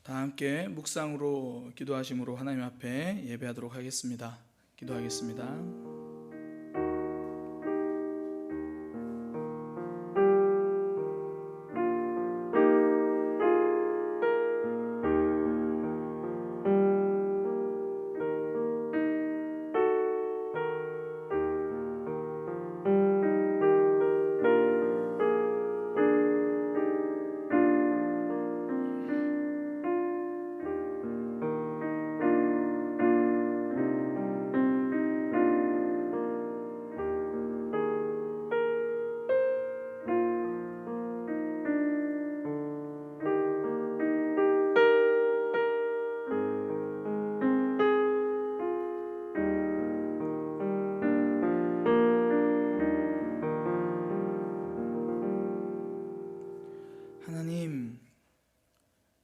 다 함께 묵상으로 기도하심으로 하나님 앞에 예배하도록 하겠습니다. 기도하겠습니다. 하나님,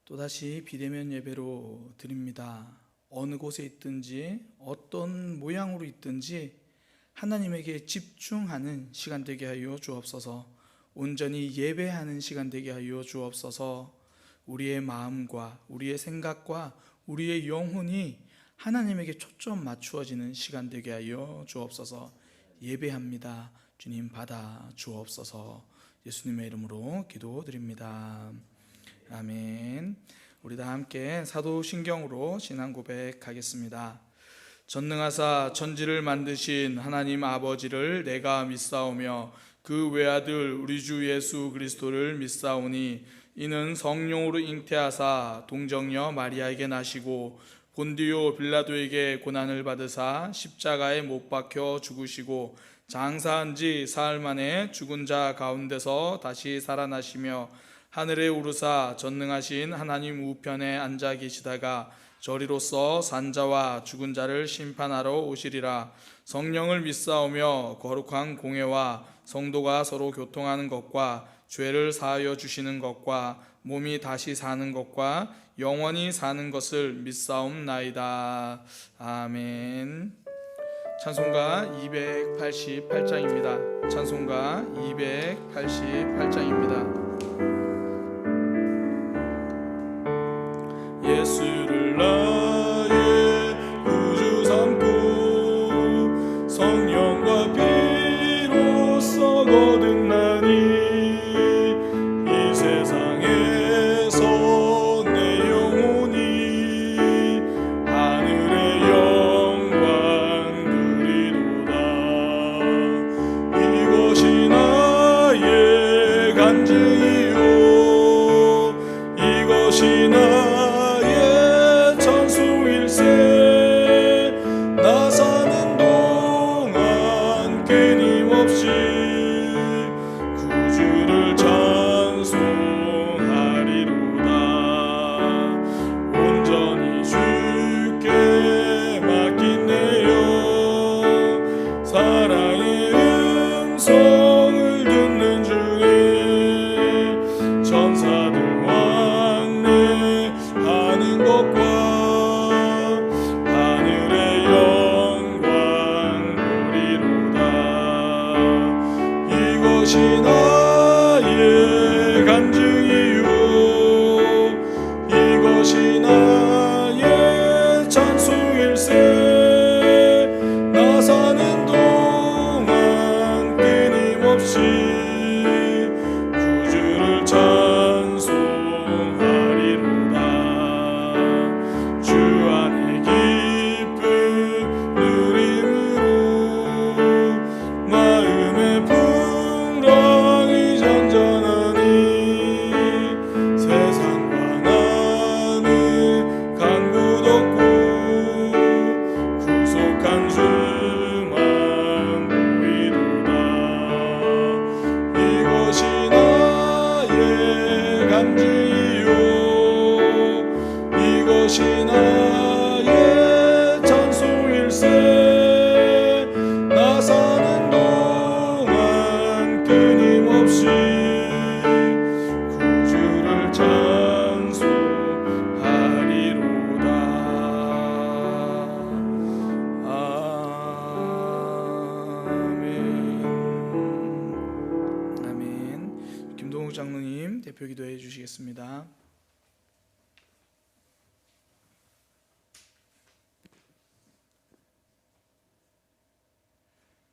또다시 비대면 예배로 드립니다. 어느 곳에 있든지 어떤 모양으로 있든지 하나님에게 집중하는 시간 되게 하여 주옵소서. 온전히 예배하는 시간 되게 하여 주옵소서. 우리의 마음과 우리의 생각과 우리의 영혼이 하나님에게 초점 맞추어지는 시간 되게 하여 주옵소서. 예배합니다. 주님 받아 주옵소서. 예수님의 이름으로 기도드립니다. 아멘. 우리 다 함께 사도신경으로 신앙 고백하겠습니다. 전능하사 천지를 만드신 하나님 아버지를 내가 믿사오며 그 외아들 우리 주 예수 그리스도를 믿사오니 이는 성령으로 잉태하사 동정녀 마리아에게 나시고 본디오 빌라도에게 고난을 받으사 십자가에 못 박혀 죽으시고 장사한 지 사흘 만에 죽은 자 가운데서 다시 살아나시며 하늘에 오르사 전능하신 하나님 우편에 앉아 계시다가 저리로서 산자와 죽은 자를 심판하러 오시리라. 성령을 믿사오며 거룩한 공회와 성도가 서로 교통하는 것과 죄를 사하여 주시는 것과 몸이 다시 사는 것과 영원히 사는 것을 믿사옵나이다. 아멘. 찬송가 288장입니다. 찬송가 288장입니다. 예수를 나의 구주 삼고 성령과 피로써 거듭나니 이 세상에서 내 영혼이 하늘의 영광 누리도다. 이것이 나의 간증이요 이것이 나의 전수일세. 나 사는 동안 끊임없이 구주를 찬송하리로다. 온전히 주께 맡긴 내 영 사랑의 음성을 듣는 중에 전사들 왕래하는 것과 하늘의 영광 보리로다. 이것이 나의 간증이요 이것이 나의 찬송일세. 나 사는 동안 끊임없이 구주를 찬송하리로다. 주 안에 기쁨 누림으로 마음의 풍랑이 잔잔하니 세상과 나는 간구 없고 구속한 주만 보이도다. 이것이 나의 간증이요 이것이 나의 찬송일세. 나 사는 동안 끊임없이 구주를 찬송하리로다. 아멘. 아멘. 김동욱 장로님 대표 기도해 주시겠습니다.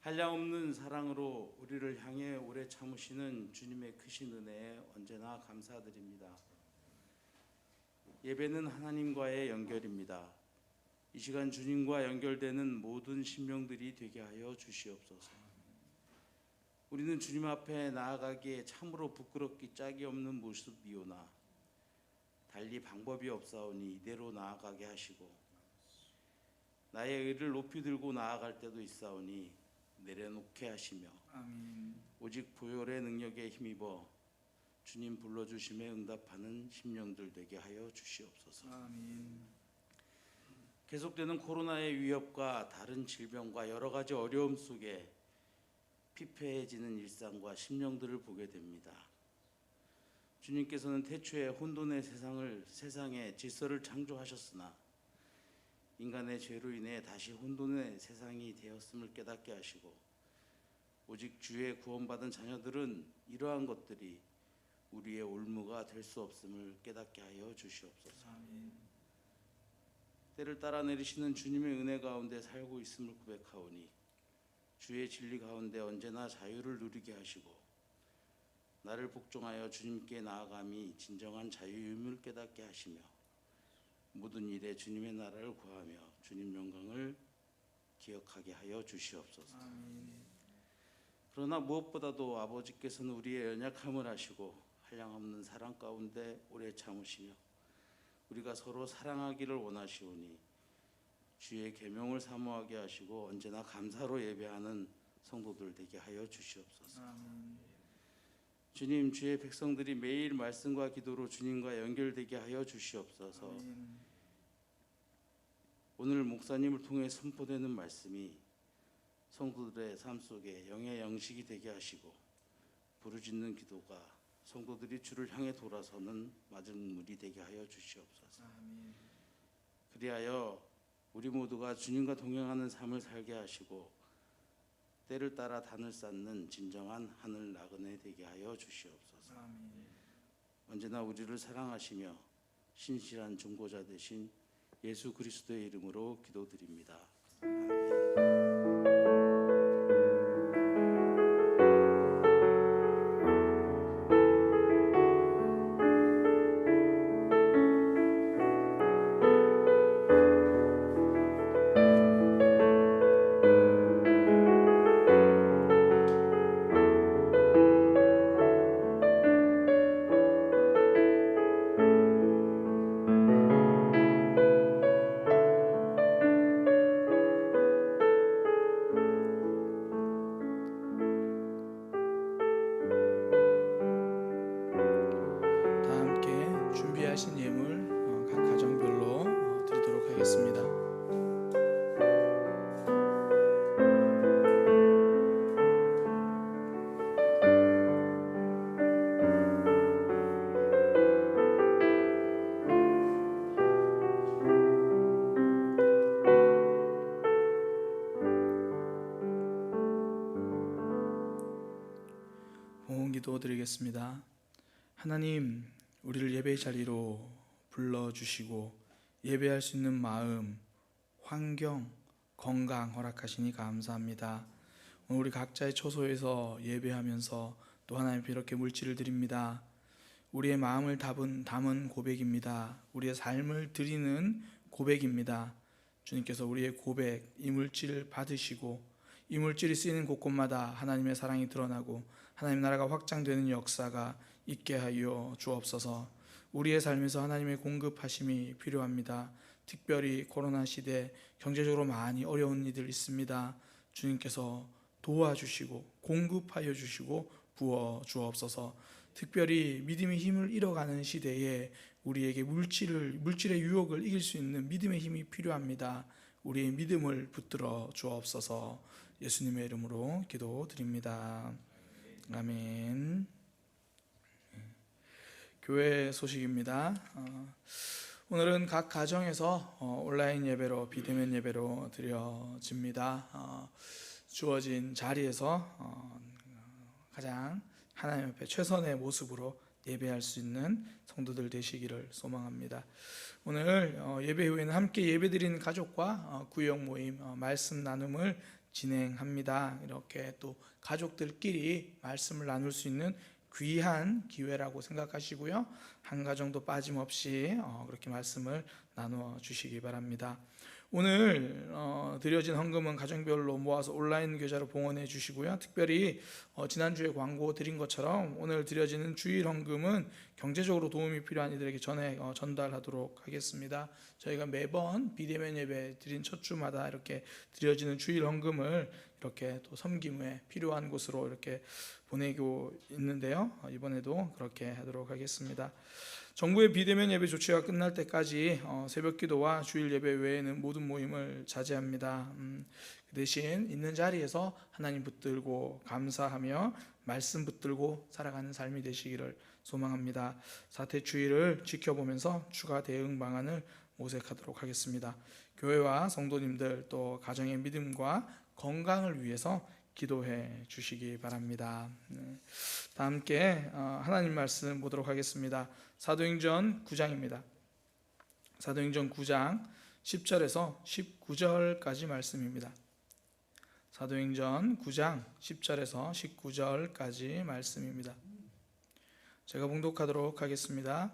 한량없는 사랑으로 우리를 향해 오래 참으시는 주님의 크신 은혜에 언제나 감사드립니다. 예배는 하나님과의 연결입니다. 이 시간 주님과 연결되는 모든 심령들이 되게 하여 주시옵소서. 우리는 주님 앞에 나아가기에 참으로 부끄럽기 짝이 없는 모습이오나 달리 방법이 없사오니 이대로 나아가게 하시고, 나의 의를 높이 들고 나아갈 때도 있사오니 내려놓게 하시며, 아멘. 오직 보혈의 능력에 힘입어 주님 불러주심에 응답하는 심령들 되게 하여 주시옵소서. 아멘. 계속되는 코로나의 위협과 다른 질병과 여러 가지 어려움 속에 피폐해지는 일상과 심령들을 보게 됩니다. 주님께서는 태초에 혼돈의 세상에 질서를 창조하셨으나 인간의 죄로 인해 다시 혼돈의 세상이 되었음을 깨닫게 하시고, 오직 주의 구원받은 자녀들은 이러한 것들이 우리의 올무가 될 수 없음을 깨닫게 하여 주시옵소서. 아멘. 때를 따라 내리시는 주님의 은혜 가운데 살고 있음을 고백하오니 주의 진리 가운데 언제나 자유를 누리게 하시고, 나를 복종하여 주님께 나아감이 진정한 자유임을 깨닫게 하시며, 모든 일에 주님의 나라를 구하며 주님 영광을 기억하게 하여 주시옵소서. 아멘. 그러나 무엇보다도 아버지께서는 우리의 연약함을 아시고 한량없는 사랑 가운데 오래 참으시며 우리가 서로 사랑하기를 원하시오니 주의 계명을 사모하게 하시고 언제나 감사로 예배하는 성도들 되게 하여 주시옵소서. 아멘. 주님, 주의 백성들이 매일 말씀과 기도로 주님과 연결되게 하여 주시옵소서. 아멘. 오늘 목사님을 통해 선포되는 말씀이 성도들의 삶 속에 영의 양식이 되게 하시고, 부르짖는 기도가 성도들이 주를 향해 돌아서는 맞은 물이 되게 하여 주시옵소서. 아멘. 그리하여 우리 모두가 주님과 동행하는 삶을 살게 하시고 때를 따라 단을 쌓는 진정한 하늘 나그네 되게 하여 주시옵소서. 아멘. 언제나 우리를 사랑하시며 신실한 중보자 되신 예수 그리스도의 이름으로 기도드립니다. 다 함께 준비하신 예물 각 가정별로 드리도록 하겠습니다. 봉헌기도 드리겠습니다. 하나님, 우리를 예배의 자리로 불러주시고 예배할 수 있는 마음, 환경, 건강 허락하시니 감사합니다. 오늘 우리 각자의 처소에서 예배하면서 또 하나님 이렇게 물질을 드립니다. 우리의 마음을 담은 고백입니다. 우리의 삶을 드리는 고백입니다. 주님께서 우리의 고백, 이 물질을 받으시고 이 물질이 쓰이는 곳곳마다 하나님의 사랑이 드러나고 하나님 나라가 확장되는 역사가 있게 하여 주옵소서. 우리의 삶에서 하나님의 공급하심이 필요합니다. 특별히 코로나 시대 경제적으로 많이 어려운 이들 있습니다. 주님께서 도와주시고 공급하여 주시고 부어 주옵소서. 특별히 믿음의 힘을 잃어가는 시대에 우리에게 물질의 유혹을 이길 수 있는 믿음의 힘이 필요합니다. 우리의 믿음을 붙들어 주옵소서. 예수님의 이름으로 기도드립니다. 아멘. 교회 소식입니다. 오늘은 각 가정에서 온라인 예배로 비대면 예배로 드려집니다. 주어진 자리에서 가장 하나님 앞에 최선의 모습으로 예배할 수 있는 성도들 되시기를 소망합니다. 오늘 예배 후에는 함께 예배드리는 가족과 구역 모임 말씀 나눔을 진행합니다. 이렇게 또 가족들끼리 말씀을 나눌 수 있는 귀한 기회라고 생각하시고요. 한 가정도 빠짐없이 그렇게 말씀을 나누어 주시기 바랍니다. 오늘 드려진 헌금은 가정별로 모아서 온라인 계좌로 봉헌해 주시고요. 특별히 지난주에 광고 드린 것처럼 오늘 드려지는 주일 헌금은 경제적으로 도움이 필요한 이들에게 전달하도록 하겠습니다. 저희가 매번 비대면 예배 드린 첫 주마다 이렇게 드려지는 주일 헌금을 이렇게 또 섬김에 필요한 곳으로 이렇게 보내고 있는데요. 이번에도 그렇게 하도록 하겠습니다. 정부의 비대면 예배 조치가 끝날 때까지 새벽 기도와 주일 예배 외에는 모든 모임을 자제합니다. 그 대신 있는 자리에서 하나님 붙들고 감사하며 말씀 붙들고 살아가는 삶이 되시기를 소망합니다. 사태 주의를 지켜보면서 추가 대응 방안을 모색하도록 하겠습니다. 교회와 성도님들 또 가정의 믿음과 건강을 위해서 기도해 주시기 바랍니다. 다 함께 하나님 말씀 보도록 하겠습니다. 사도행전 9장입니다. 사도행전 9장 10절에서 19절까지 말씀입니다. 사도행전 9장 10절에서 19절까지 말씀입니다. 제가 봉독하도록 하겠습니다.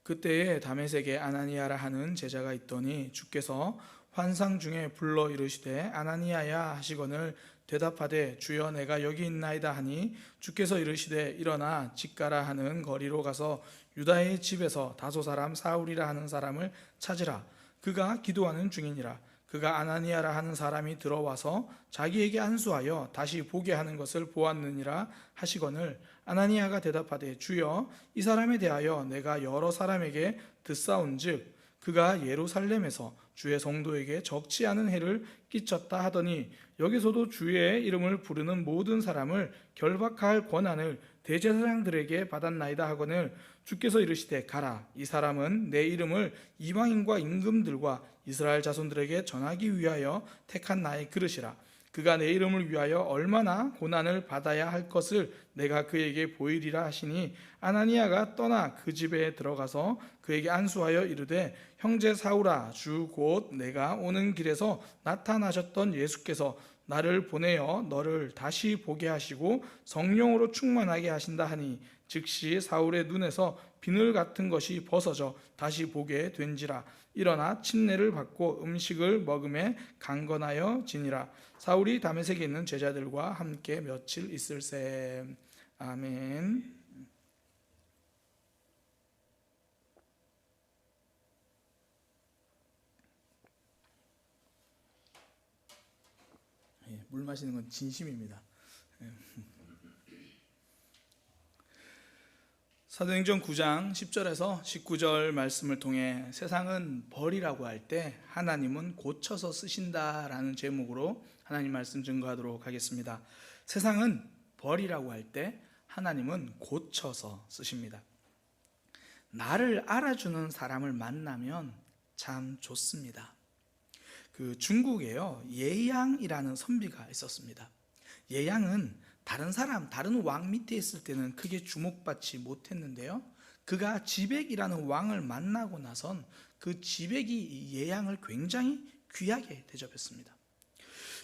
그때에 다메섹에 아나니아라 하는 제자가 있더니 주께서 환상 중에 불러 이르시되 아나니아야 하시거늘 대답하되 주여 내가 여기 있나이다 하니 주께서 이르시되 일어나 집가라 하는 거리로 가서 유다의 집에서 다소 사람 사울이라 하는 사람을 찾으라. 그가 기도하는 중이니라. 그가 아나니아라 하는 사람이 들어와서 자기에게 안수하여 다시 보게 하는 것을 보았느니라 하시거늘 아나니아가 대답하되 주여 이 사람에 대하여 내가 여러 사람에게 듣사온즉 그가 예루살렘에서 주의 성도에게 적지 않은 해를 끼쳤다 하더니 여기서도 주의 이름을 부르는 모든 사람을 결박할 권한을 대제사장들에게 받았나이다 하거늘 주께서 이르시되 가라. 이 사람은 내 이름을 이방인과 임금들과 이스라엘 자손들에게 전하기 위하여 택한 나의 그릇이라. 그가 내 이름을 위하여 얼마나 고난을 받아야 할 것을 내가 그에게 보이리라 하시니 아나니아가 떠나 그 집에 들어가서 그에게 안수하여 이르되 형제 사울아 주 곧 내가 오는 길에서 나타나셨던 예수께서 나를 보내어 너를 다시 보게 하시고 성령으로 충만하게 하신다 하니 즉시 사울의 눈에서 비늘 같은 것이 벗어져 다시 보게 된지라. 일어나 침례를 받고 음식을 먹음에 강건하여 지니라. 사울이 다메섹에 있는 제자들과 함께 며칠 있을세. 아멘. 물 마시는 건 진심입니다. 사도행전 9장 10절에서 19절 말씀을 통해 세상은 벌이라고 할 때 하나님은 고쳐서 쓰신다라는 제목으로 하나님 말씀 증거하도록 하겠습니다. 세상은 벌이라고 할 때 하나님은 고쳐서 쓰십니다. 나를 알아주는 사람을 만나면 참 좋습니다. 그 중국에요 예양이라는 선비가 있었습니다. 예양은 다른 왕 밑에 있을 때는 크게 주목받지 못했는데요, 그가 지백이라는 왕을 만나고 나선 그 지백이 예양을 굉장히 귀하게 대접했습니다.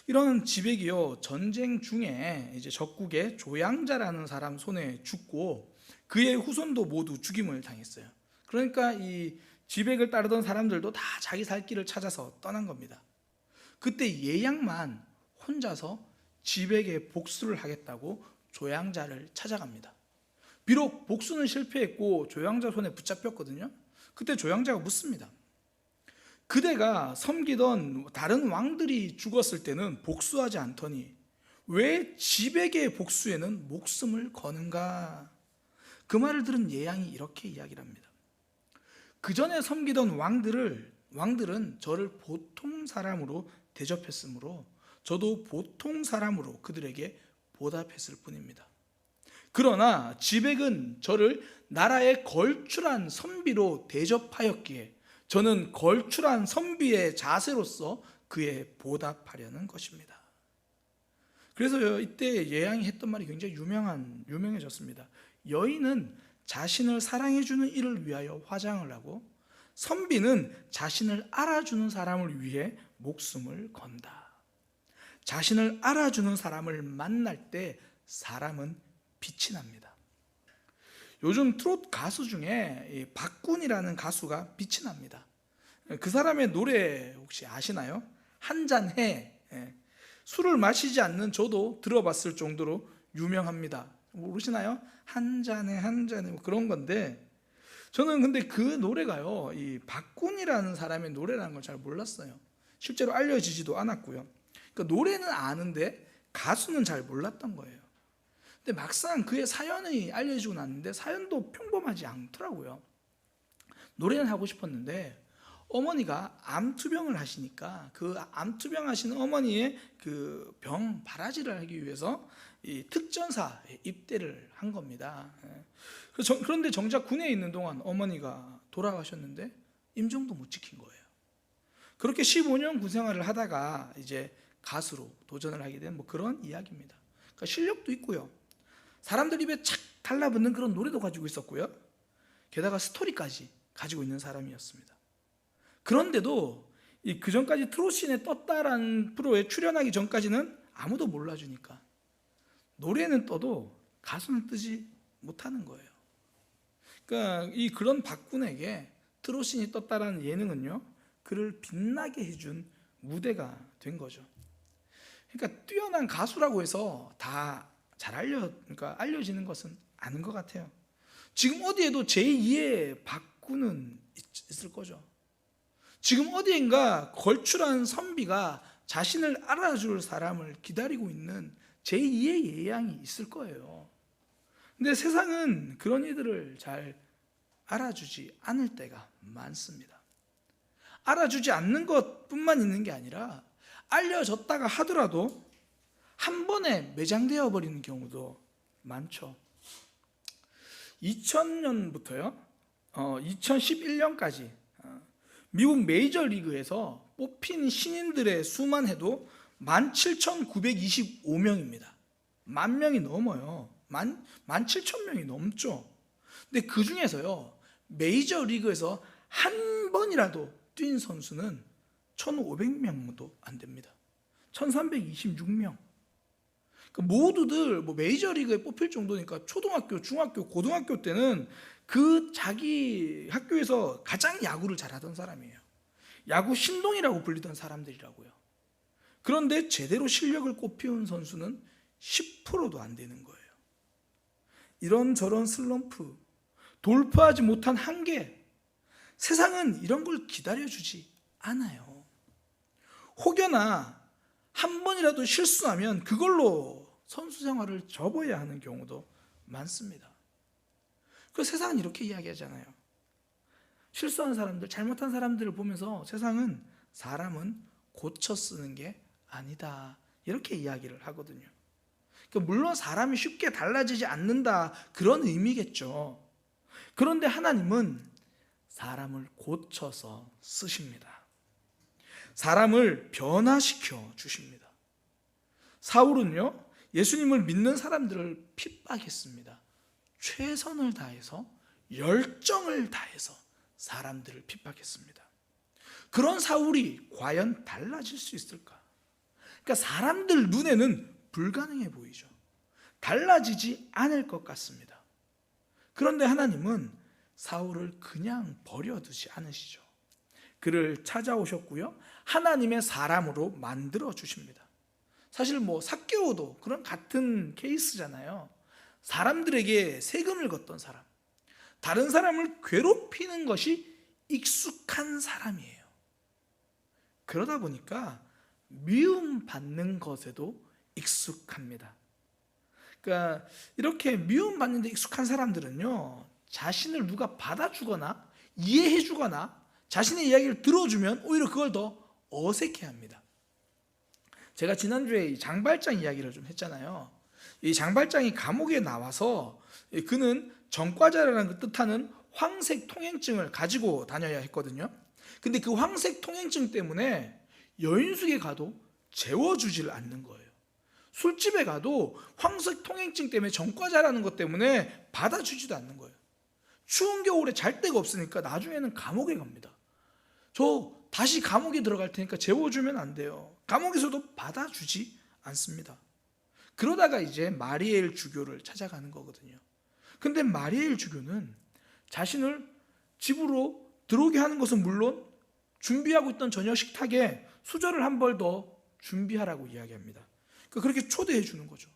이런 지백이요 전쟁 중에 이제 적국의 조양자라는 사람 손에 죽고 그의 후손도 모두 죽임을 당했어요. 그러니까 이 지백을 따르던 사람들도 다 자기 살 길을 찾아서 떠난 겁니다. 그때 예양만 혼자서 지백에 복수를 하겠다고 조양자를 찾아갑니다. 비록 복수는 실패했고 조양자 손에 붙잡혔거든요. 그때 조양자가 묻습니다. 그대가 섬기던 다른 왕들이 죽었을 때는 복수하지 않더니 왜 지백의 복수에는 목숨을 거는가? 그 말을 들은 예양이 이렇게 이야기를 합니다. 그 전에 섬기던 왕들은 저를 보통 사람으로 대접했으므로 저도 보통 사람으로 그들에게 보답했을 뿐입니다. 그러나 지백은 저를 나라의 걸출한 선비로 대접하였기에 저는 걸출한 선비의 자세로서 그에 보답하려는 것입니다. 그래서 이때 예양이 했던 말이 굉장히 유명해졌습니다. 여인은 자신을 사랑해주는 이를 위하여 화장을 하고 선비는 자신을 알아주는 사람을 위해 목숨을 건다. 자신을 알아주는 사람을 만날 때 사람은 빛이 납니다. 요즘 트로트 가수 중에 이 박군이라는 가수가 빛이 납니다. 그 사람의 노래 혹시 아시나요? 한 잔 해. 술을 마시지 않는 저도 들어봤을 정도로 유명합니다. 모르시나요? 한 잔에 한 잔에 뭐 그런 건데, 저는 근데 그 노래가요, 이 박군이라는 사람의 노래라는 걸 잘 몰랐어요. 실제로 알려지지도 않았고요. 그러니까 노래는 아는데 가수는 잘 몰랐던 거예요. 근데 막상 그의 사연이 알려지고 났는데 사연도 평범하지 않더라고요. 노래는 하고 싶었는데 어머니가 암투병을 하시니까 그 암투병 하시는 어머니의 그 병 바라지를 하기 위해서 이 특전사에 입대를 한 겁니다. 그런데 정작 군에 있는 동안 어머니가 돌아가셨는데 임종도 못 지킨 거예요. 그렇게 15년 군 생활을 하다가 이제 가수로 도전을 하게 된 뭐 그런 이야기입니다. 그러니까 실력도 있고요. 사람들 입에 착 달라붙는 그런 노래도 가지고 있었고요. 게다가 스토리까지 가지고 있는 사람이었습니다. 그런데도 그 전까지 트롯신에 떴다라는 프로에 출연하기 전까지는 아무도 몰라주니까 노래는 떠도 가수는 뜨지 못하는 거예요. 그러니까 그런 박군에게 트롯신이 떴다라는 예능은요, 그를 빛나게 해준 무대가 된 거죠. 그러니까 뛰어난 가수라고 해서 다 잘 알려지는 것은 아닌 것 같아요. 지금 어디에도 제2의 박군은 있을 거죠. 지금 어디엔가 걸출한 선비가 자신을 알아줄 사람을 기다리고 있는 제2의 예양이 있을 거예요. 근데 세상은 그런 이들을 잘 알아주지 않을 때가 많습니다. 알아주지 않는 것뿐만 있는 게 아니라 알려졌다가 하더라도 한 번에 매장되어 버리는 경우도 많죠. 2000년부터요 2011년까지 미국 메이저리그에서 뽑힌 신인들의 수만 해도 17,925명입니다. 10,000명이 넘어요. 17,000명이 넘죠. 근데 그 중에서요, 메이저리그에서 한 번이라도 뛴 선수는 1,500명도 안 됩니다. 1,326명. 그러니까 모두들 뭐 메이저리그에 뽑힐 정도니까 초등학교, 중학교, 고등학교 때는 그 자기 학교에서 가장 야구를 잘하던 사람이에요. 야구 신동이라고 불리던 사람들이라고요. 그런데 제대로 실력을 꽃피운 선수는 10%도 안 되는 거예요. 이런저런 슬럼프, 돌파하지 못한 한계, 세상은 이런 걸 기다려주지 않아요. 혹여나 한 번이라도 실수하면 그걸로 선수 생활을 접어야 하는 경우도 많습니다. 그 세상은 이렇게 이야기하잖아요. 실수한 사람들, 잘못한 사람들을 보면서 세상은 사람은 고쳐 쓰는 게 아니다, 이렇게 이야기를 하거든요. 그러니까 물론 사람이 쉽게 달라지지 않는다, 그런 의미겠죠. 그런데 하나님은 사람을 고쳐서 쓰십니다. 사람을 변화시켜 주십니다. 사울은요, 예수님을 믿는 사람들을 핍박했습니다. 최선을 다해서, 열정을 다해서 사람들을 핍박했습니다. 그런 사울이 과연 달라질 수 있을까? 그러니까 사람들 눈에는 불가능해 보이죠. 달라지지 않을 것 같습니다. 그런데 하나님은 사울을 그냥 버려두지 않으시죠. 그를 찾아오셨고요, 하나님의 사람으로 만들어 주십니다. 사실 뭐 삭개오도 그런 같은 케이스잖아요. 사람들에게 세금을 걷던 사람, 다른 사람을 괴롭히는 것이 익숙한 사람이에요. 그러다 보니까 미움받는 것에도 익숙합니다. 그러니까 이렇게 미움받는 데 익숙한 사람들은요, 자신을 누가 받아주거나 이해해주거나 자신의 이야기를 들어주면 오히려 그걸 더 어색해합니다. 제가 지난주에 이 장발장 이야기를 좀 했잖아요. 이 장발장이 감옥에 나와서 그는 전과자라는 그 뜻하는 황색 통행증을 가지고 다녀야 했거든요. 근데 그 황색 통행증 때문에 여인숙에 가도 재워주질 않는 거예요. 술집에 가도 황색 통행증 때문에 전과자라는 것 때문에 받아주지도 않는 거예요. 추운 겨울에 잘 데가 없으니까 나중에는 감옥에 갑니다. 저 다시 감옥에 들어갈 테니까 재워주면 안 돼요. 감옥에서도 받아주지 않습니다. 그러다가 이제 마리엘 주교를 찾아가는 거거든요. 근데 마리엘 주교는 자신을 집으로 들어오게 하는 것은 물론 준비하고 있던 저녁 식탁에 수저를 한 벌 더 준비하라고 이야기합니다. 그렇게 초대해 주는 거죠.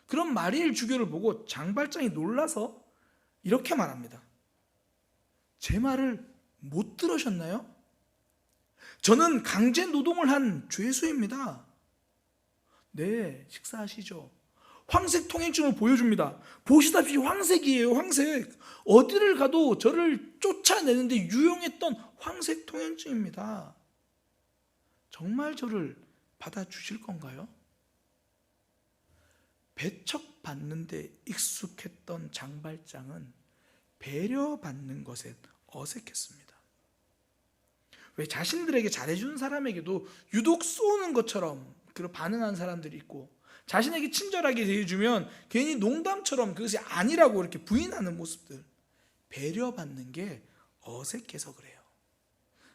그럼 마리엘 주교를 보고 장발장이 놀라서 이렇게 말합니다. 제 말을 못 들으셨나요? 저는 강제 노동을 한 죄수입니다. 네, 식사하시죠. 황색 통행증을 보여줍니다. 보시다시피 황색이에요, 황색. 어디를 가도 저를 쫓아내는데 유용했던 황색 통행증입니다. 정말 저를 받아주실 건가요? 배척받는데 익숙했던 장발장은 배려받는 것에 어색했습니다. 왜 자신들에게 잘해주는 사람에게도 유독 쏘는 것처럼 반응하는 사람들이 있고, 자신에게 친절하게 대해주면 괜히 농담처럼 그것이 아니라고 이렇게 부인하는 모습들, 배려받는 게 어색해서 그래요.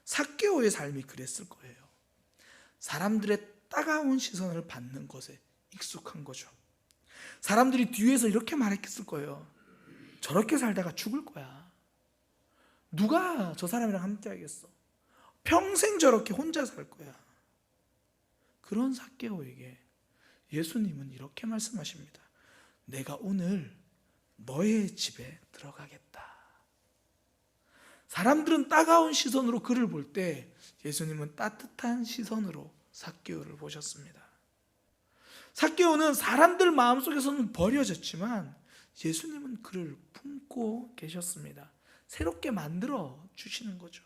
삭개오의 삶이 그랬을 거예요. 사람들의 따가운 시선을 받는 것에 익숙한 거죠. 사람들이 뒤에서 이렇게 말했을 거예요. 저렇게 살다가 죽을 거야. 누가 저 사람이랑 함께 하겠어? 평생 저렇게 혼자 살 거야. 그런 삭개오에게 예수님은 이렇게 말씀하십니다. 내가 오늘 너의 집에 들어가겠다. 사람들은 따가운 시선으로 그를 볼 때 예수님은 따뜻한 시선으로 삭개오를 보셨습니다. 삭개오는 사람들 마음속에서는 버려졌지만 예수님은 그를 품고 계셨습니다. 새롭게 만들어 주시는 거죠.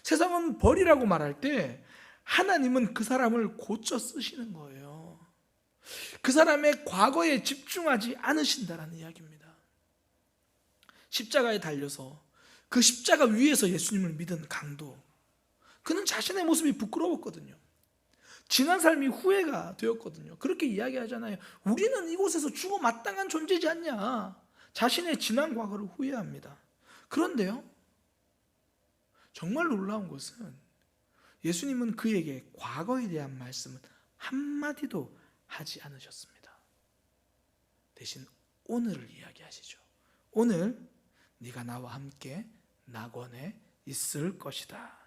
세상은 버리라고 말할 때 하나님은 그 사람을 고쳐 쓰시는 거예요. 그 사람의 과거에 집중하지 않으신다라는 이야기입니다. 십자가에 달려서 그 십자가 위에서 예수님을 믿은 강도, 그는 자신의 모습이 부끄러웠거든요. 지난 삶이 후회가 되었거든요. 그렇게 이야기하잖아요. 우리는 이곳에서 죽어 마땅한 존재지 않냐. 자신의 지난 과거를 후회합니다. 그런데요, 정말 놀라운 것은 예수님은 그에게 과거에 대한 말씀은 한마디도 하지 않으셨습니다. 대신 오늘을 이야기하시죠. 오늘 네가 나와 함께 낙원에 있을 것이다.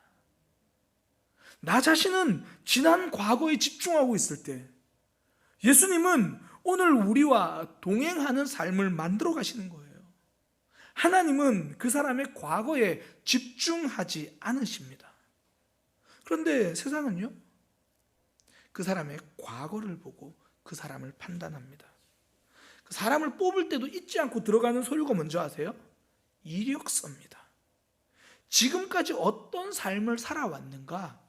나 자신은 지난 과거에 집중하고 있을 때 예수님은 오늘 우리와 동행하는 삶을 만들어 가시는 거예요. 하나님은 그 사람의 과거에 집중하지 않으십니다. 그런데 세상은요, 그 사람의 과거를 보고 그 사람을 판단합니다. 그 사람을 뽑을 때도 잊지 않고 들어가는 소유가 뭔지 아세요? 이력서입니다. 지금까지 어떤 삶을 살아왔는가,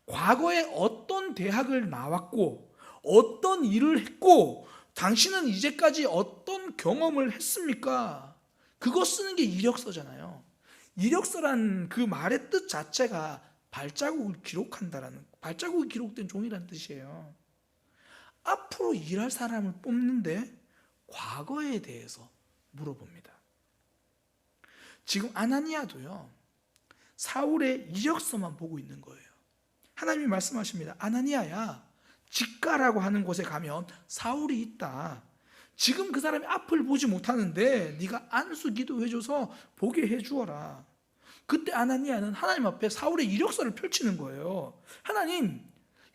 과거에 어떤 대학을 나왔고 어떤 일을 했고 당신은 이제까지 어떤 경험을 했습니까? 그거 쓰는 게 이력서잖아요. 이력서란 그 말의 뜻 자체가 발자국을 기록한다라는, 발자국이 기록된 종이라는 뜻이에요. 앞으로 일할 사람을 뽑는데 과거에 대해서 물어봅니다. 지금 아나니아도요, 사울의 이력서만 보고 있는 거예요. 하나님이 말씀하십니다. 아나니아야, 직가라고 하는 곳에 가면 사울이 있다. 지금 그 사람이 앞을 보지 못하는데 네가 안수 기도해줘서 보게 해주어라. 그때 아나니아는 하나님 앞에 사울의 이력서를 펼치는 거예요. 하나님,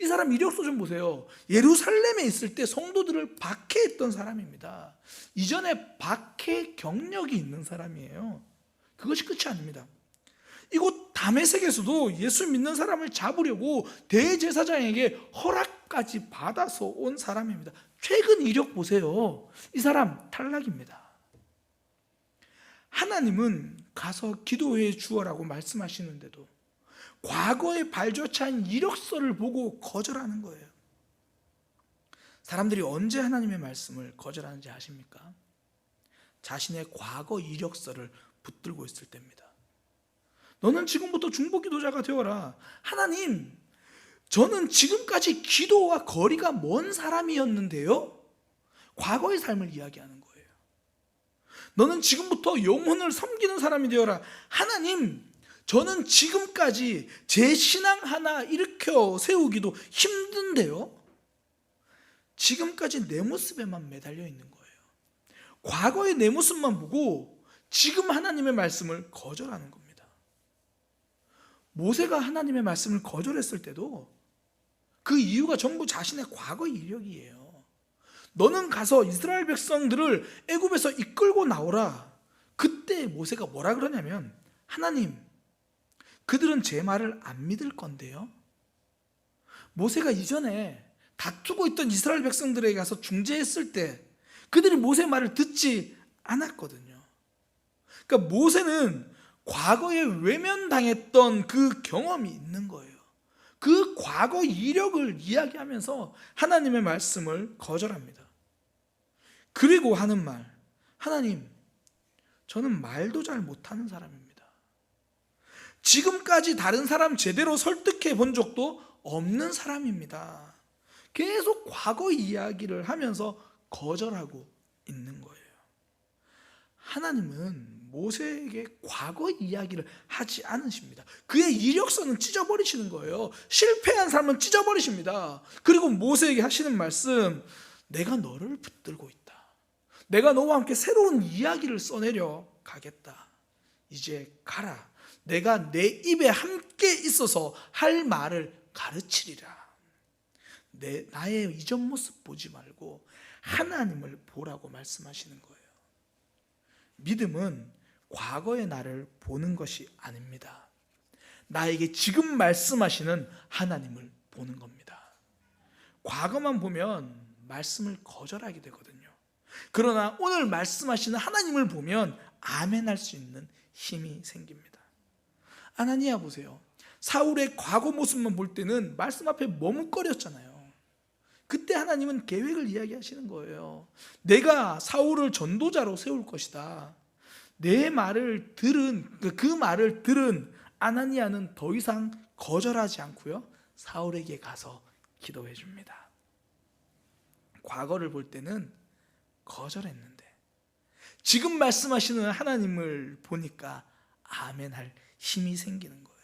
이 사람 이력서 좀 보세요. 예루살렘에 있을 때 성도들을 박해했던 사람입니다. 이전에 박해 경력이 있는 사람이에요. 그것이 끝이 아닙니다. 이곳 다메섹에서도 예수 믿는 사람을 잡으려고 대제사장에게 허락까지 받아서 온 사람입니다. 최근 이력 보세요. 이 사람 탈락입니다. 하나님은 가서 기도해 주어라고 말씀하시는데도 과거의 발조차인 이력서를 보고 거절하는 거예요. 사람들이 언제 하나님의 말씀을 거절하는지 아십니까? 자신의 과거 이력서를 붙들고 있을 때입니다. 너는 지금부터 중보기도자가 되어라. 하나님, 저는 지금까지 기도와 거리가 먼 사람이었는데요, 과거의 삶을 이야기하는 거예요. 너는 지금부터 영혼을 섬기는 사람이 되어라. 하나님, 저는 지금까지 제 신앙 하나 일으켜 세우기도 힘든데요, 지금까지 내 모습에만 매달려 있는 거예요. 과거의 내 모습만 보고 지금 하나님의 말씀을 거절하는 겁니다. 모세가 하나님의 말씀을 거절했을 때도 그 이유가 전부 자신의 과거의 이력이에요. 너는 가서 이스라엘 백성들을 애굽에서 이끌고 나오라. 그때 모세가 뭐라 그러냐면, 하나님, 그들은 제 말을 안 믿을 건데요. 모세가 이전에 다투고 있던 이스라엘 백성들에게 가서 중재했을 때 그들이 모세의 말을 듣지 않았거든요. 그러니까 모세는 과거에 외면당했던 그 경험이 있는 거예요. 그 과거 이력을 이야기하면서 하나님의 말씀을 거절합니다. 그리고 하는 말, 하나님, 저는 말도 잘 못하는 사람입니다. 지금까지 다른 사람 제대로 설득해 본 적도 없는 사람입니다. 계속 과거 이야기를 하면서 거절하고 있는 거예요. 하나님은 모세에게 과거 이야기를 하지 않으십니다. 그의 이력서는 찢어버리시는 거예요. 실패한 사람은 찢어버리십니다. 그리고 모세에게 하시는 말씀, 내가 너를 붙들고 있다. 내가 너와 함께 새로운 이야기를 써내려 가겠다. 이제 가라. 내가 내 입에 함께 있어서 할 말을 가르치리라. 나의 이전 모습 보지 말고 하나님을 보라고 말씀하시는 거예요. 믿음은 과거의 나를 보는 것이 아닙니다. 나에게 지금 말씀하시는 하나님을 보는 겁니다. 과거만 보면 말씀을 거절하게 되거든요. 그러나 오늘 말씀하시는 하나님을 보면 아멘할 수 있는 힘이 생깁니다. 아나니아 보세요. 사울의 과거 모습만 볼 때는 말씀 앞에 머뭇거렸잖아요. 그때 하나님은 계획을 이야기하시는 거예요. 내가 사울을 전도자로 세울 것이다. 내 말을 들은 그 말을 들은 아나니아는 더 이상 거절하지 않고요, 사울에게 가서 기도해 줍니다. 과거를 볼 때는 거절했는데 지금 말씀하시는 하나님을 보니까 아멘할 힘이 생기는 거예요.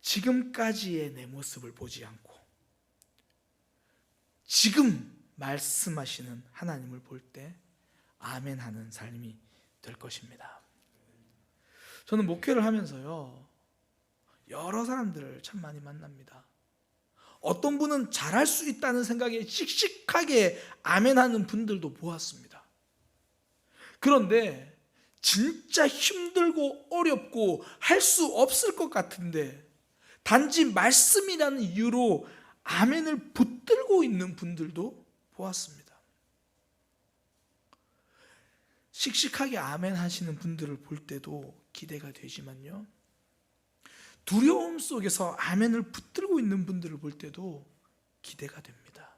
지금까지의 내 모습을 보지 않고 지금 말씀하시는 하나님을 볼 때 아멘하는 삶이 될 것입니다. 저는 목회를 하면서요, 여러 사람들을 참 많이 만납니다. 어떤 분은 잘할 수 있다는 생각에 씩씩하게 아멘하는 분들도 보았습니다. 그런데 진짜 힘들고 어렵고 할 수 없을 것 같은데 단지 말씀이라는 이유로 아멘을 붙들고 있는 분들도 보았습니다. 씩씩하게 아멘 하시는 분들을 볼 때도 기대가 되지만요, 두려움 속에서 아멘을 붙들고 있는 분들을 볼 때도 기대가 됩니다.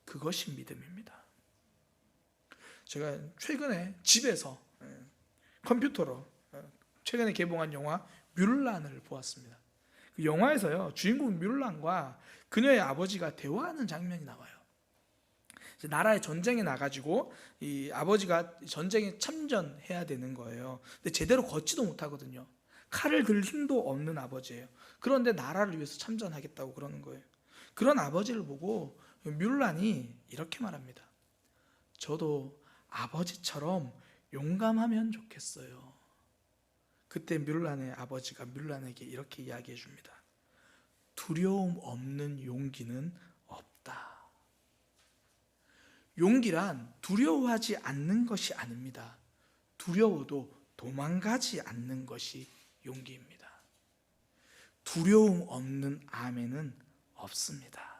그것이 믿음입니다. 제가 최근에 집에서 컴퓨터로 최근에 개봉한 영화 뮬란을 보았습니다. 그 영화에서요, 주인공 뮬란과 그녀의 아버지가 대화하는 장면이 나와요. 나라의 전쟁에 나가지고 이 아버지가 전쟁에 참전해야 되는 거예요. 근데 제대로 걷지도 못하거든요. 칼을 들 힘도 없는 아버지예요. 그런데 나라를 위해서 참전하겠다고 그러는 거예요. 그런 아버지를 보고 뮬란이 이렇게 말합니다. 저도 아버지처럼 용감하면 좋겠어요. 그때 뮬란의 아버지가 뮬란에게 이렇게 이야기해 줍니다. 두려움 없는 용기는 없다. 용기란 두려워하지 않는 것이 아닙니다. 두려워도 도망가지 않는 것이 용기입니다. 두려움 없는 아멘은 없습니다.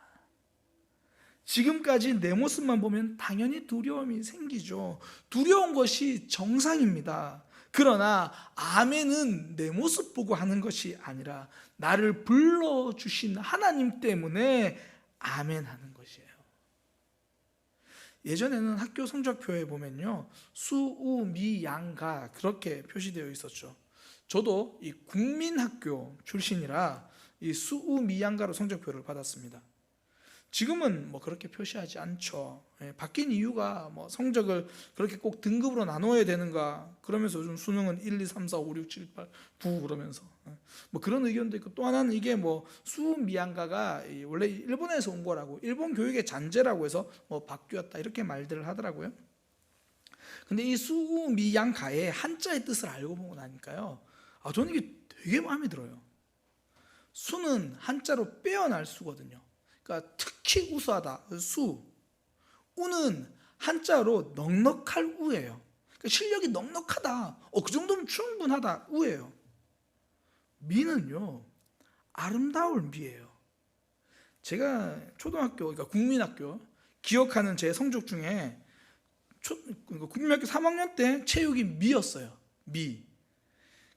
지금까지 내 모습만 보면 당연히 두려움이 생기죠. 두려운 것이 정상입니다. 그러나 아멘은 내 모습 보고 하는 것이 아니라 나를 불러주신 하나님 때문에 아멘하는 것이에요. 예전에는 학교 성적표에 보면요, 수, 우, 미, 양가 그렇게 표시되어 있었죠. 저도 이 국민학교 출신이라 이 수, 우, 미, 양가로 성적표를 받았습니다. 지금은 뭐 그렇게 표시하지 않죠. 바뀐 이유가 뭐 성적을 그렇게 꼭 등급으로 나눠야 되는가, 그러면서 요즘 수능은 1, 2, 3, 4, 5, 6, 7, 8, 9 그러면서 뭐 그런 의견도 있고, 또 하나는 이게 뭐 수미양가가 원래 일본에서 온 거라고, 일본 교육의 잔재라고 해서 뭐 바뀌었다 이렇게 말들을 하더라고요. 근데 이 수미양가의 한자의 뜻을 알고 보고 나니까요, 저는 이게 되게 마음에 들어요. 수는 한자로 빼어날 수거든요. 그러니까 특히 우수하다, 수. 우는 한자로 넉넉할 우예요. 그러니까 실력이 넉넉하다, 그 정도면 충분하다, 우예요. 미는요, 아름다울 미예요. 제가 초등학교, 그러니까 국민학교 기억하는 제 성적 중에 국민학교 3학년 때 체육이 미였어요. 미.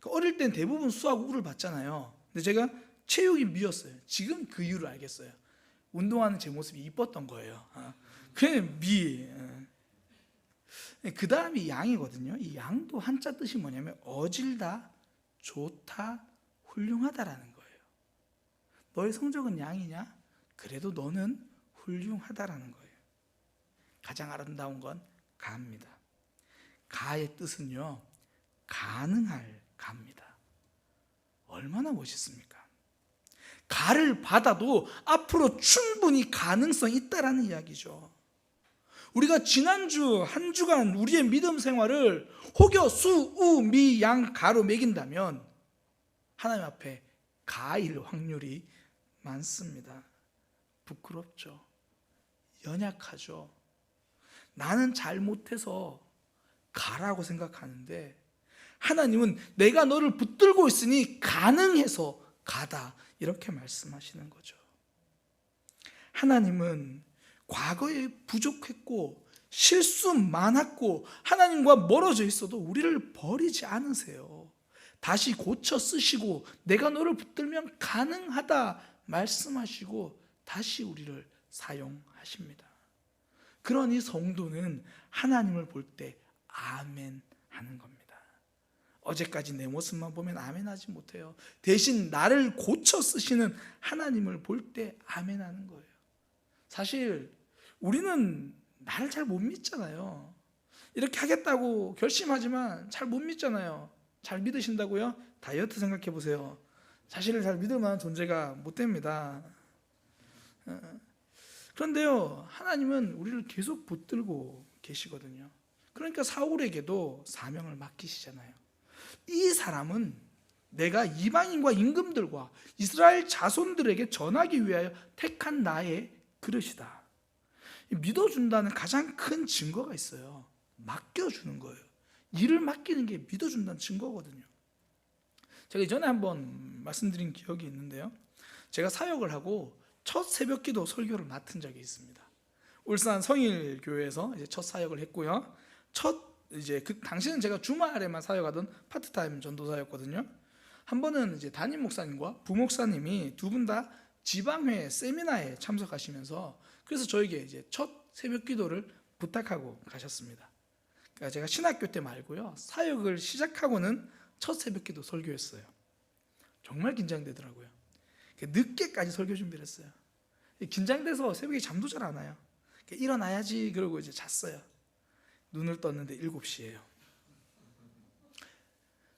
어릴 땐 대부분 수하고 우를 받잖아요. 근데 제가 체육이 미였어요. 지금 그 이유를 알겠어요. 운동하는 제 모습이 이뻤던 거예요. 그냥 미. 그 다음이 양이거든요. 이 양도 한자 뜻이 뭐냐면 어질다, 좋다, 훌륭하다라는 거예요. 너의 성적은 양이냐? 그래도 너는 훌륭하다라는 거예요. 가장 아름다운 건 가입니다. 가의 뜻은요, 가능할 가입니다. 얼마나 멋있습니까? 가를 받아도 앞으로 충분히 가능성이 있다라는 이야기죠. 우리가 지난주 한 주간 우리의 믿음 생활을 혹여 수, 우, 미, 양, 가로 매긴다면 하나님 앞에 가일 확률이 많습니다. 부끄럽죠. 연약하죠. 나는 잘못해서 가라고 생각하는데, 하나님은 내가 너를 붙들고 있으니 가능해서 가다, 이렇게 말씀하시는 거죠. 하나님은 과거에 부족했고 실수 많았고 하나님과 멀어져 있어도 우리를 버리지 않으세요. 다시 고쳐 쓰시고 내가 너를 붙들면 가능하다 말씀하시고 다시 우리를 사용하십니다. 그러니 성도는 하나님을 볼 때 아멘 하는 겁니다. 어제까지 내 모습만 보면 아멘 하지 못해요. 대신 나를 고쳐 쓰시는 하나님을 볼 때 아멘 하는 거예요. 사실 우리는 나를 잘 못 믿잖아요. 이렇게 하겠다고 결심하지만 잘 못 믿잖아요. 잘 믿으신다고요? 다이어트 생각해 보세요. 자신을 잘 믿을 만한 존재가 못 됩니다. 그런데요, 하나님은 우리를 계속 붙들고 계시거든요. 그러니까 사울에게도 사명을 맡기시잖아요. 이 사람은 내가 이방인과 임금들과 이스라엘 자손들에게 전하기 위하여 택한 나의 그릇이다. 믿어준다는 가장 큰 증거가 있어요. 맡겨주는 거예요. 일을 맡기는 게 믿어준다는 증거거든요. 제가 이전에 한번 말씀드린 기억이 있는데요, 제가 사역을 하고 첫 새벽기도 설교를 맡은 적이 있습니다. 울산 성일교회에서 이제 첫 사역을 했고요. 당시는 제가 주말에만 사역하던 파트타임 전도사였거든요. 한 번은 이제 담임 목사님과 부목사님이 두 분 다 지방회 세미나에 참석하시면서, 그래서 저에게 이제 첫 새벽기도를 부탁하고 가셨습니다. 그러니까 제가 신학교 때 말고요, 사역을 시작하고는 첫 새벽기도 설교했어요. 정말 긴장되더라고요. 늦게까지 설교 준비를 했어요. 긴장돼서 새벽에 잠도 잘 안 와요. 일어나야지 그러고 이제 잤어요. 눈을 떴는데 7시예요.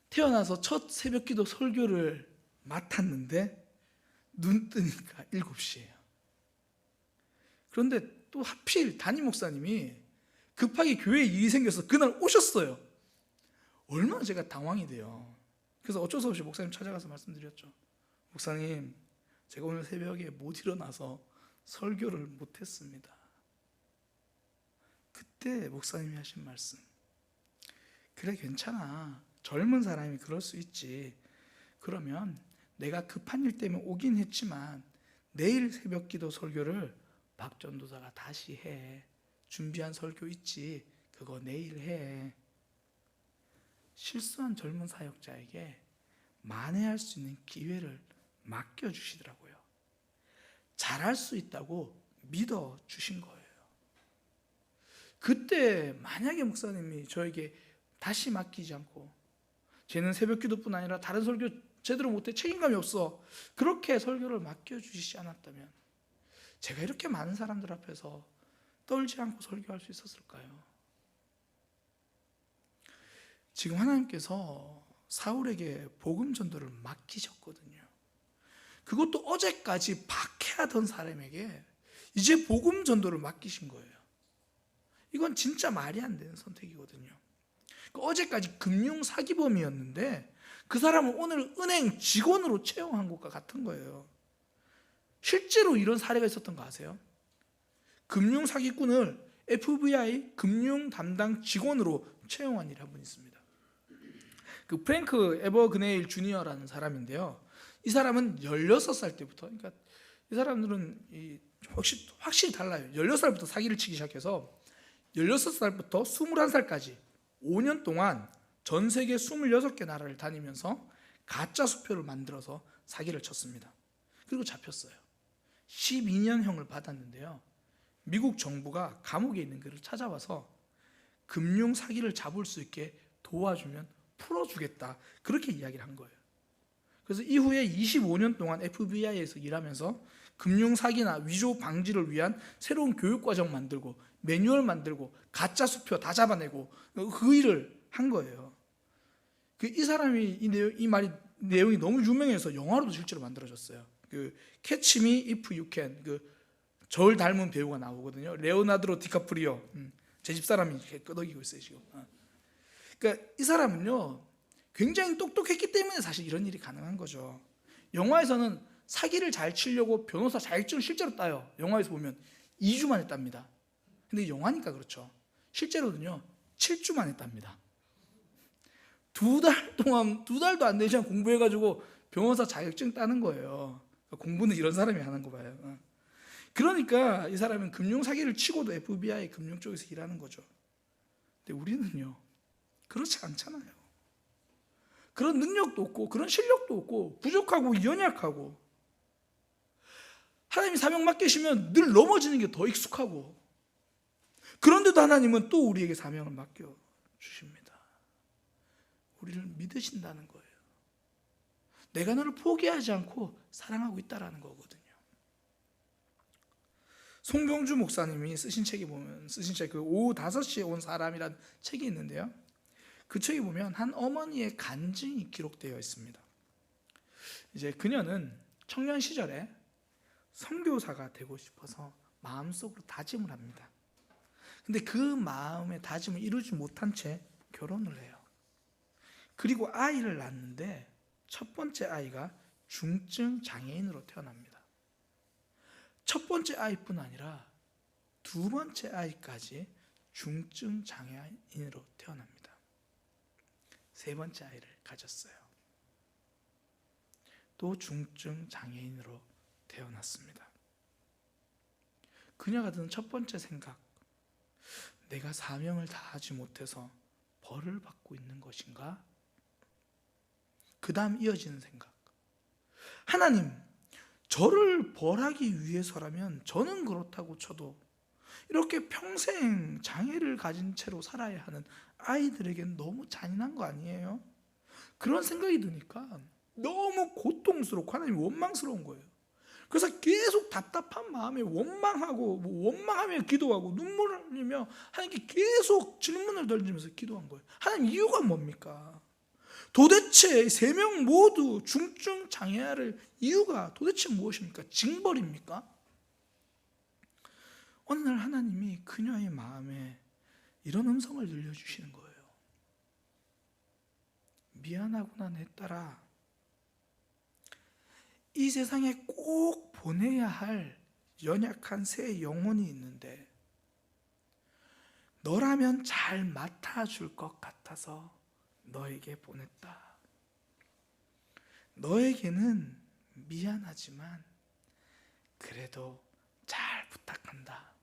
태어나서 첫 새벽기도 설교를 맡았는데 눈 뜨니까 7시예요. 그런데 또 하필 담임 목사님이 급하게 교회에 일이 생겨서 그날 오셨어요. 얼마나 제가 당황이 돼요. 그래서 어쩔 수 없이 목사님 찾아가서 말씀드렸죠. 목사님, 제가 오늘 새벽에 못 일어나서 설교를 못했습니다. 그때 목사님이 하신 말씀, 그래 괜찮아, 젊은 사람이 그럴 수 있지. 그러면 내가 급한 일 때문에 오긴 했지만 내일 새벽기도 설교를 박 전도사가 다시 해. 준비한 설교 있지, 그거 내일 해. 실수한 젊은 사역자에게 만회할 수 있는 기회를 맡겨주시더라고요. 잘할 수 있다고 믿어주신 거예요. 그때 만약에 목사님이 저에게 다시 맡기지 않고, 쟤는 새벽기도뿐 아니라 다른 설교 제대로 못해, 책임감이 없어, 그렇게 설교를 맡겨주시지 않았다면 제가 이렇게 많은 사람들 앞에서 떨지 않고 설교할 수 있었을까요? 지금 하나님께서 사울에게 복음 전도를 맡기셨거든요. 그것도 어제까지 박해하던 사람에게 이제 복음 전도를 맡기신 거예요. 이건 진짜 말이 안 되는 선택이거든요. 어제까지 금융 사기범이었는데 그 사람은 오늘 은행 직원으로 채용한 것과 같은 거예요. 실제로 이런 사례가 있었던 거 아세요? 금융 사기꾼을 FBI 금융 담당 직원으로 채용한 일이 한 분 있습니다. 그 프랭크 에버그네일 주니어라는 사람인데요. 이 사람은 16살 때부터, 그러니까 이 사람들은 확실히 달라요. 16살부터 사기를 치기 시작해서 16살부터 21살까지 5년 동안 전 세계 26개 나라를 다니면서 가짜 수표를 만들어서 사기를 쳤습니다. 그리고 잡혔어요. 12년형을 받았는데요. 미국 정부가 감옥에 있는 그를 찾아와서 금융 사기를 잡을 수 있게 도와주면 풀어주겠다, 그렇게 이야기를 한 거예요. 그래서 이후에 25년 동안 FBI에서 일하면서 금융 사기나 위조 방지를 위한 새로운 교육 과정 만들고 매뉴얼 만들고 가짜 수표 다 잡아내고 그 일을 한 거예요. 이 사람이 이 말이 내용이 너무 유명해서 영화로도 실제로 만들어졌어요. 그 캐치 미 이프 유 캔, 그 저를 닮은 배우가 나오거든요. 레오나르도 디카프리오. 제 집사람이 이렇게 끄덕이고 있어요 지금. 그러니까 이 사람은요 굉장히 똑똑했기 때문에 사실 이런 일이 가능한 거죠. 영화에서는 사기를 잘 치려고 변호사 자격증을 실제로 따요. 영화에서 보면 2주 만에 땁니다. 근데 영화니까 그렇죠. 실제로는요 7주 만에 땁니다. 2달 동안, 2달도 안 되는 시간 공부해가지고 변호사 자격증 따는 거예요. 공부는 이런 사람이 하는 거 봐요. 그러니까 이 사람은 금융 사기를 치고도 FBI 금융 쪽에서 일하는 거죠. 근데 우리는요 그렇지 않잖아요. 그런 능력도 없고 그런 실력도 없고 부족하고 연약하고, 하나님이 사명 맡기시면 늘 넘어지는 게 더 익숙하고, 그런데도 하나님은 또 우리에게 사명을 맡겨주십니다. 우리를 믿으신다는 거예요. 내가 너를 포기하지 않고 사랑하고 있다는 거거든요. 송병주 목사님이 쓰신 책에 보면, 쓰신 책, 그 오후 5시에 온 사람이라는 책이 있는데요. 그 책에 보면 한 어머니의 간증이 기록되어 있습니다. 이제 그녀는 청년 시절에 선교사가 되고 싶어서 마음속으로 다짐을 합니다. 근데 그 마음의 다짐을 이루지 못한 채 결혼을 해요. 그리고 아이를 낳는데 첫 번째 아이가 중증 장애인으로 태어납니다. 첫 번째 아이뿐 아니라 두 번째 아이까지 중증 장애인으로 태어납니다. 세 번째 아이를 가졌어요. 또 중증 장애인으로 태어났습니다. 그녀가 든 첫 번째 생각, 내가 사명을 다하지 못해서 벌을 받고 있는 것인가? 그 다음 이어지는 생각, 하나님, 저를 벌하기 위해서라면 저는 그렇다고 쳐도 이렇게 평생 장애를 가진 채로 살아야 하는 아이들에겐 너무 잔인한 거 아니에요? 그런 생각이 드니까 너무 고통스럽고 하나님 원망스러운 거예요. 그래서 계속 답답한 마음에 원망하며 기도하고 눈물을 흘리며 하나님께 계속 질문을 던지면서 기도한 거예요. 하나님, 이유가 뭡니까? 도대체 3명 모두 중증 장애아를 이유가 도대체 무엇입니까? 징벌입니까? 어느 날 하나님이 그녀의 마음에 이런 음성을 들려주시는 거예요. 미안하구나 내 딸아, 이 세상에 꼭 보내야 할 연약한 새 영혼이 있는데 너라면 잘 맡아줄 것 같아서 너에게 보냈다. 너에게는 미안하지만 그래도 잘 부탁한다.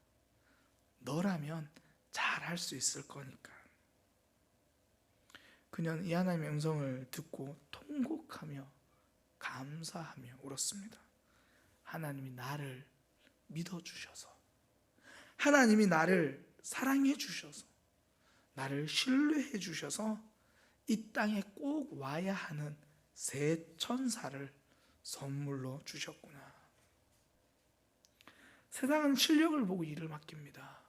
너라면 잘 할 수 있을 거니까. 그녀는 이 하나님의 음성을 듣고 통곡하며 감사하며 울었습니다. 하나님이 나를 믿어주셔서, 하나님이 나를 사랑해 주셔서, 나를 신뢰해 주셔서 이 땅에 꼭 와야 하는 새 천사를 선물로 주셨구나. 세상은 실력을 보고 일을 맡깁니다.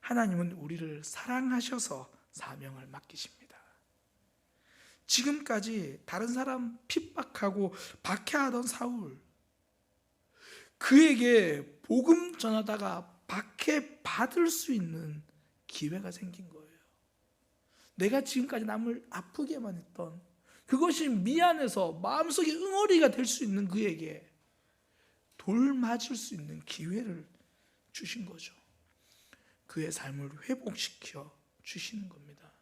하나님은 우리를 사랑하셔서 사명을 맡기십니다. 지금까지 다른 사람 핍박하고 박해하던 사울, 그에게 복음 전하다가 박해받을 수 있는 기회가 생긴 거예요. 내가 지금까지 남을 아프게만 했던 그것이 미안해서 마음속에 응어리가 될 수 있는 그에게 돌 맞을 수 있는 기회를 주신 거죠. 그의 삶을 회복시켜 주시는 겁니다.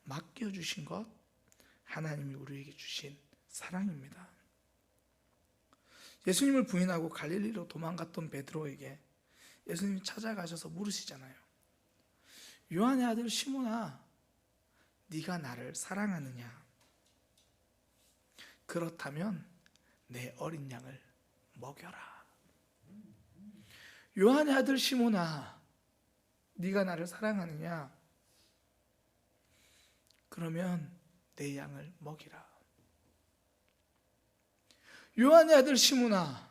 맡겨주신 것, 하나님이 우리에게 주신 사랑입니다. 예수님을 부인하고 갈릴리로 도망갔던 베드로에게 예수님이 찾아가셔서 물으시잖아요. 요한의 아들 시몬아, 네가 나를 사랑하느냐? 그렇다면 내 어린 양을 먹여라. 요한의 아들 시몬아, 네가 나를 사랑하느냐? 그러면 내 양을 먹이라. 요한의 아들 시몬아,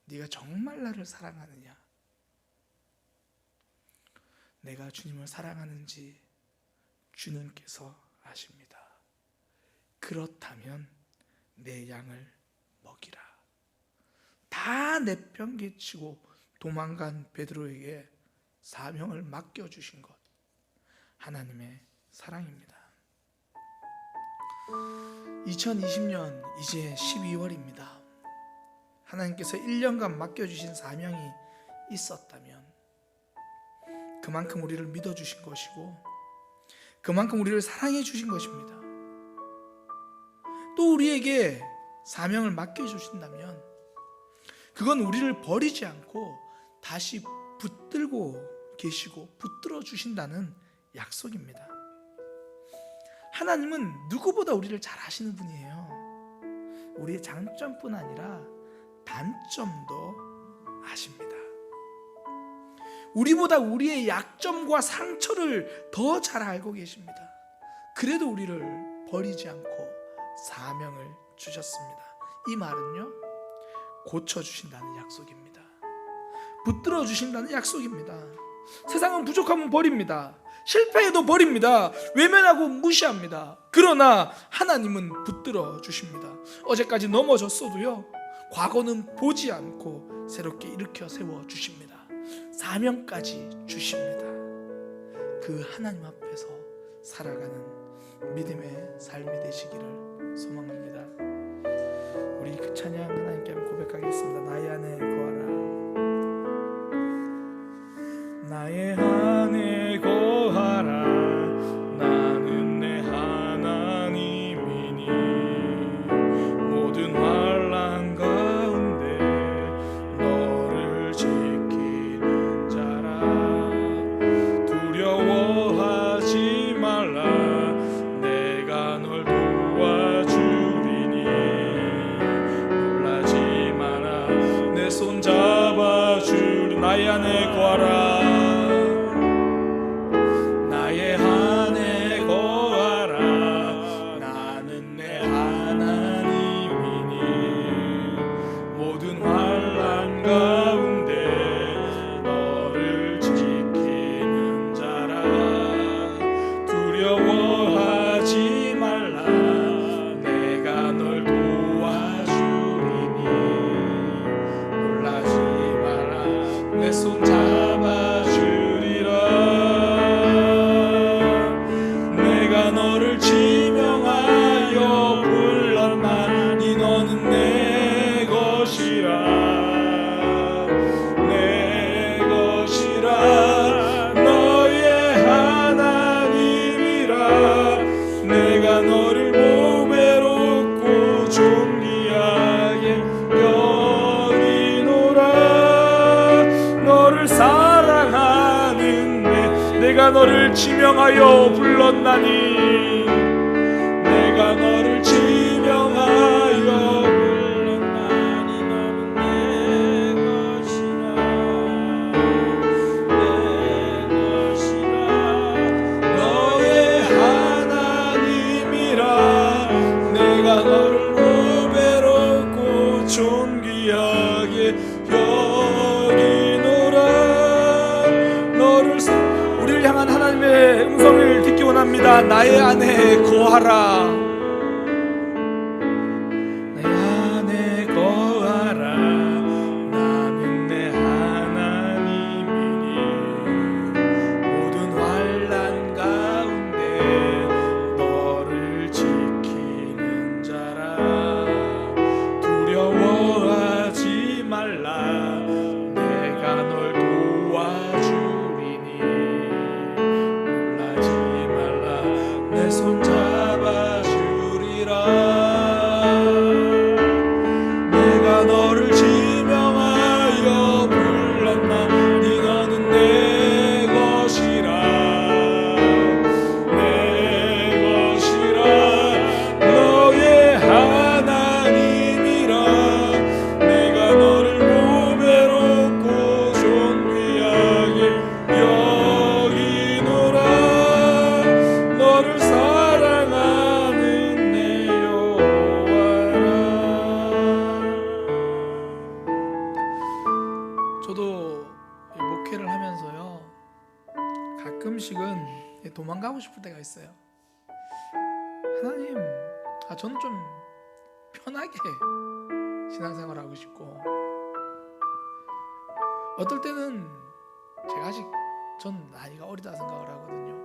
네가 정말 나를 사랑하느냐? 내가 주님을 사랑하는지 주님께서 아십니다. 그렇다면 내 양을 먹이라. 다 내팽개치고 도망간 베드로에게 사명을 맡겨주신 것, 하나님의 사랑입니다. 2020년 이제 12월입니다. 하나님께서 1년간 맡겨주신 사명이 있었다면 그만큼 우리를 믿어주신 것이고 그만큼 우리를 사랑해 주신 것입니다. 또 우리에게 사명을 맡겨주신다면 그건 우리를 버리지 않고 다시 붙들고 계시고 붙들어 주신다는 약속입니다. 하나님은 누구보다 우리를 잘 아시는 분이에요. 우리의 장점뿐 아니라 단점도 아십니다. 우리보다 우리의 약점과 상처를 더 잘 알고 계십니다. 그래도 우리를 버리지 않고 사명을 주셨습니다. 이 말은요, 고쳐주신다는 약속입니다. 붙들어 주신다는 약속입니다. 세상은 부족하면 버립니다. 실패해도 버립니다. 외면하고 무시합니다. 그러나 하나님은 붙들어 주십니다. 어제까지 넘어졌어도요, 과거는 보지 않고 새롭게 일으켜 세워 주십니다. 사명까지 주십니다. 그 하나님 앞에서 살아가는 믿음의 삶이 되시기를 소망합니다. 우리 그 찬양 하나님께 고백하겠습니다. 나의 안에 거하라. 나의 안에 거하라. 나는 내 하나님이니 모든 환난 가운데 너를 지키는 자라. 두려워하지 말라. 내가 널 도와주리니 놀라지 마라. 내 손 잡아주리. 나의 안에 거하라. 손 잡아주리라. 내가 너를 지명하여 불렀나니 너는 내 것이라. 내 것이라. 너의 하나님이라. 내가 너를 보배롭고 존귀하게 너를 사랑하는데 내가 너를 지명하여 불렀나니. 내가 너를 지명하여 불렀나니 너는 내 것이라. 내 것이라. 너의 하나님이라. 내가 너를 보배롭고 존귀하게 여기노라. 거하라. 내 안에 거하라. 나는 내 하나님이니. 모든 환난 가운데 너를 지키는 자라. 두려워하지 말라. 내가 널 도와주리니. 놀라지 말라. 내 손 잡아주리라. 내가 너를 지명하여 불렀나. 네 너는 내 것이라. 내 것이라. 너의 하나님이라. 내가 너를 보배롭고 존귀하게 여기노라. 너를 사랑하는 내 여호와라. 저도 목회를 하면서요, 가끔씩은 도망가고 싶을 때가 있어요. 하나님, 저는 좀 편하게 신앙생활하고 싶고, 어떨 때는 제가 아직 전 나이가 어리다 생각을 하거든요.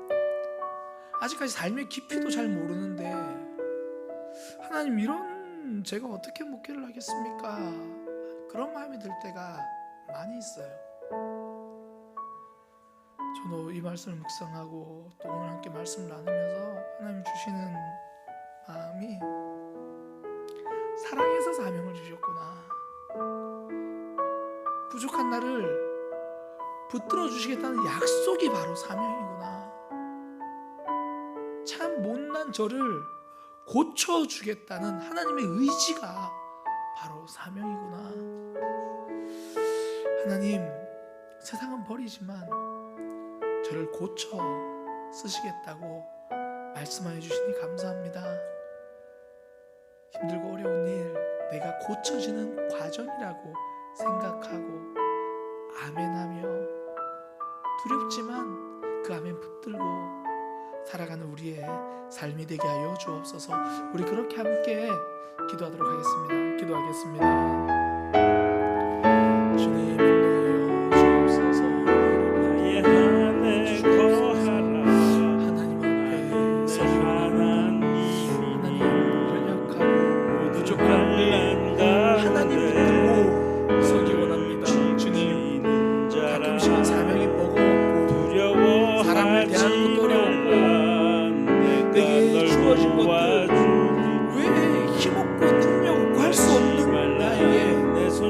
아직까지 삶의 깊이도 잘 모르는데 하나님, 이런 제가 어떻게 목회를 하겠습니까? 그런 마음이 들 때가 많이 있어요. 저도 이 말씀을 묵상하고 또 오늘 함께 말씀을 나누면서 하나님 주시는 마음이, 사랑해서 사명을 주셨구나. 부족한 나를 붙들어 주시겠다는 약속이 바로 사명이구나. 참 못난 저를 고쳐주겠다는 하나님의 의지가 바로 사명이구나. 하나님, 세상은 버리지만 저를 고쳐 쓰시겠다고 말씀하여 주시니 감사합니다. 힘들고 어려운 일, 내가 고쳐지는 과정이라고 생각하고 아멘하며, 두렵지만 그 아멘 붙들고 살아가는 우리의 삶이 되게 하여 주옵소서. 우리 그렇게 함께 기도하도록 하겠습니다. 기도하겠습니다. 주님, 인도하여 주옵소서. 나의 안에 거하라. 하나님 앞에 서기로 하나님 연약하고 부족한 우리 하나님 붙들고 서기 원합니다. 주님, 가끔씩은 사명이 버거웠고 사람을 대하는 것도 어려웠고 내게 주어진 것들 왜 힘없고 능력 없고 할 수 없는 나에게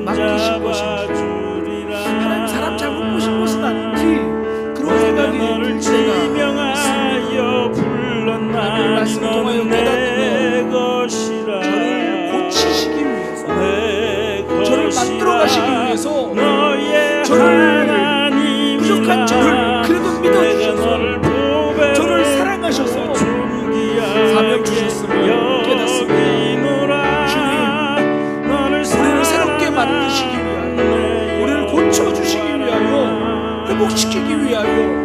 맡기신 것인지, 하나님 사람 잘못 보신 것은 아닌지 그런 생각이 들 때가 있습니다. 하나님의 말씀 통하여 깨닫고 저를 고치시기 위해서, 저를 만들어 가시기 위해서, 저를 부족한 저를 그래도 믿어주셔서, 저를 사랑하셔서 사명 주셨음을 깨닫습니다. 주님, 우리를 새롭게 만드시기 위하여, 우리를 고쳐주시기 위하여, 회복시키기 위하여,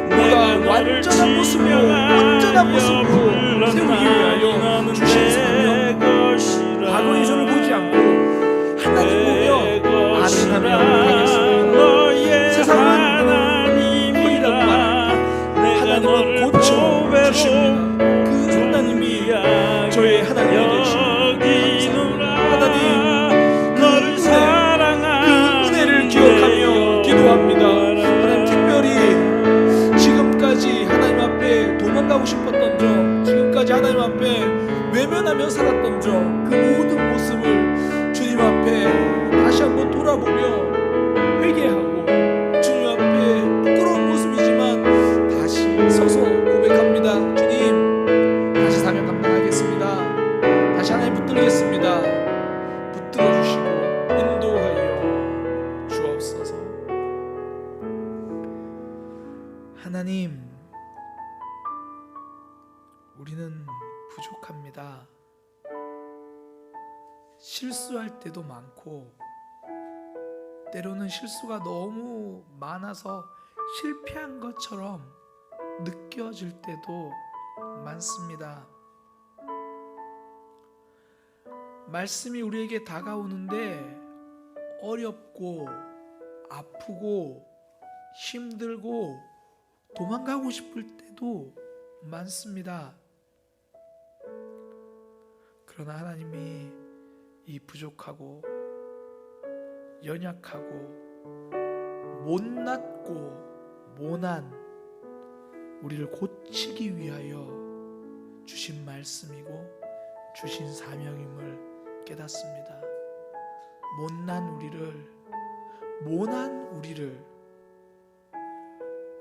보다 완전한 모습으로, 온전한 모습으로 세우기 위하여 주신 사명, 과거의 저를 보지 않고 하나님 보며 아름다며 가겠습니다. 세상은 허리라고 말합니다. 하나님은 고쳐 주십니다. 그 하나님이 저의 하나님이 되십니다. 하나님, 그 은혜를 기억하며 기도합니다. 하나님, 특별히 지금까지 하나님 앞에 도망가고 싶었던 저, 지금까지 하나님 앞에 외면하며 살았던 저, 그 모든 모습을 주님 앞에 다시 한번 돌아보며 회개하고, 주님 앞에 부끄러운 모습이지만 다시 서서 고백합니다. 주님, 다시 사명 감당하겠습니다. 다시 하나님 붙들겠습니다. 붙들어 주시고 인도하여 주옵소서. 하나님, 우리는 부족합니다. 실수할 때도 많고, 때로는 실수가 너무 많아서 실패한 것처럼 느껴질 때도 많습니다. 말씀이 우리에게 다가오는데 어렵고 아프고 힘들고 도망가고 싶을 때도 많습니다. 그러나 하나님이 이 부족하고 연약하고 못났고 모난 우리를 고치기 위하여 주신 말씀이고 주신 사명임을 깨닫습니다. 모난 우리를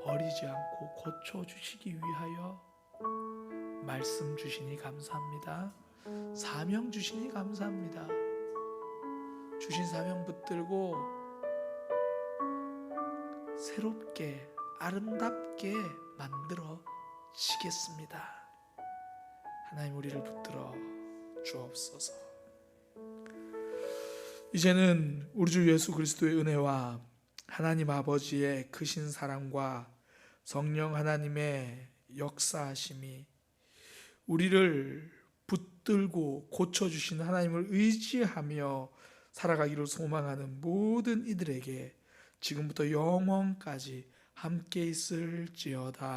버리지 않고 고쳐주시기 위하여 말씀 주시니 감사합니다. 사명 주시니 감사합니다. 주신 사명 붙들고 새롭게 아름답게 만들어 지겠습니다. 하나님 우리를 붙들어 주옵소서. 이제는 우리 주 예수 그리스도의 은혜와 하나님 아버지의 크신 사랑과 성령 하나님의 역사하심이 우리를 붙들고 고쳐주신 하나님을 의지하며 살아가기를 소망하는 모든 이들에게 지금부터 영원까지 함께 있을지어다.